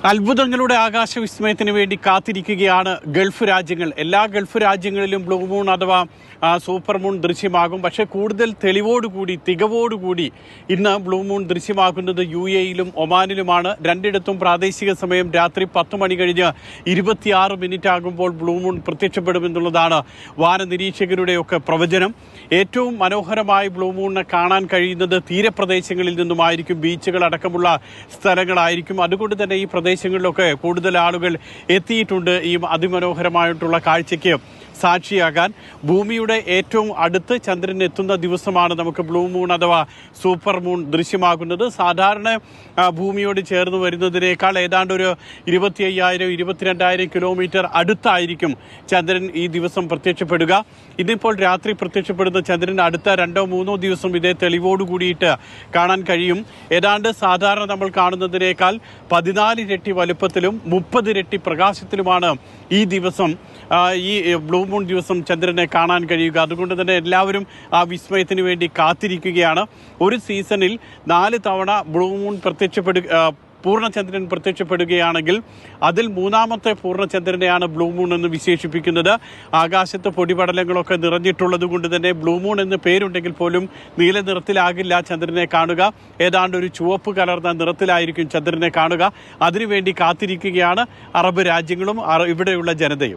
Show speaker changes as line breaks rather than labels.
അത്ഭുതങ്ങളുടെ ആകാശവിസ്മയത്തിന് വേണ്ടി കാത്തിരിക്കുകയാണ് ഗൾഫ് രാജ്യങ്ങൾ. എല്ലാ ഗൾഫ് രാജ്യങ്ങളിലും ബ്ലൂ മൂൺ അഥവാ സൂപ്പർ മൂൺ ദൃശ്യമാകും. പക്ഷേ കൂടുതൽ തെളിവോടുകൂടി തികവോടുകൂടി ഇന്ന് ബ്ലൂ മൂൺ ദൃശ്യമാകുന്നത് UAE-യിലും ഒമാനിലുമാണ്. രണ്ടിടത്തും പ്രാദേശിക സമയം രാത്രി 10 മണി കഴിഞ്ഞ് 26 മിനിറ്റ് ആകുമ്പോൾ ബ്ലൂ മൂൺ പ്രത്യക്ഷപ്പെടുമെന്നുള്ളതാണ് വാന നിരീക്ഷകരുടെയൊക്കെ പ്രവചനം. ഏറ്റവും മനോഹരമായി ബ്ലൂ മൂണിനെ കാണാൻ കഴിയുന്നത് തീരപ്രദേശങ്ങളിൽ നിന്നുമായിരിക്കും. ബീച്ചുകൾ അടക്കമുള്ള സ്ഥലങ്ങളായിരിക്കും. അതുകൊണ്ട് തന്നെ ഈ പ്രദേശങ്ങളിലൊക്കെ കൂടുതൽ ആളുകൾ എത്തിയിട്ടുണ്ട് ഈ അതിമനോഹരമായിട്ടുള്ള കാഴ്ചയ്ക്ക് സാക്ഷിയാകാൻ. ഭൂമിയുടെ ഏറ്റവും അടുത്ത് ചന്ദ്രൻ എത്തുന്ന ദിവസമാണ് നമുക്ക് ബ്ലൂ മൂൺ അഥവാ സൂപ്പർ മൂൺ ദൃശ്യമാകുന്നത്. സാധാരണ ഭൂമിയോട് ചേർന്ന് വരുന്നതിനേക്കാൾ ഏതാണ്ട് ഒരു 25,000-22,000 കിലോമീറ്റർ അടുത്തായിരിക്കും ചന്ദ്രൻ ഈ ദിവസം പ്രത്യക്ഷപ്പെടുക. ഇന്നിപ്പോൾ രാത്രി പ്രത്യക്ഷപ്പെടുന്ന ചന്ദ്രൻ അടുത്ത 2-3 ദിവസം ഇതേ തെളിവോട് കൂടിയിട്ട് കാണാൻ കഴിയും. ഏതാണ്ട് സാധാരണ നമ്മൾ കാണുന്നതിനേക്കാൾ 14 ഇരട്ടി വലുപ്പത്തിലും 30 ഇരട്ടി പ്രകാശത്തിലുമാണ് ഈ ദിവസം ഈ ബ്ലൂ മൂൺ ദിവസം ചന്ദ്രനെ കാണാൻ കഴിയുക. അതുകൊണ്ട് തന്നെ എല്ലാവരും ആ വിസ്മയത്തിന് വേണ്ടി കാത്തിരിക്കുകയാണ്. ഒരു സീസണിൽ 4 തവണ ബ്ലൂ മൂൺ പൂർണ്ണചന്ദ്രൻ പ്രത്യക്ഷപ്പെടുകയാണെങ്കിൽ അതിൽ 3ാമത്തെ പൂർണ്ണചന്ദ്രനെയാണ് ബ്ലൂ മൂൺ എന്ന് വിശേഷിപ്പിക്കുന്നത്. ആകാശത്ത് പൊടിപടലങ്ങളൊക്കെ നിറഞ്ഞിട്ടുള്ളത് കൊണ്ട് തന്നെ ബ്ലൂ മൂൺ എന്ന് പേരുണ്ടെങ്കിൽ പോലും നീല നിറത്തിലാകില്ല ചന്ദ്രനെ കാണുക. ഏതാണ്ട് ഒരു ചുവപ്പ് കലർന്ന നിറത്തിലായിരിക്കും ചന്ദ്രനെ കാണുക. അതിനുവേണ്ടി കാത്തിരിക്കുകയാണ് അറബ് രാജ്യങ്ങളും ഇവിടെയുള്ള ജനതയും.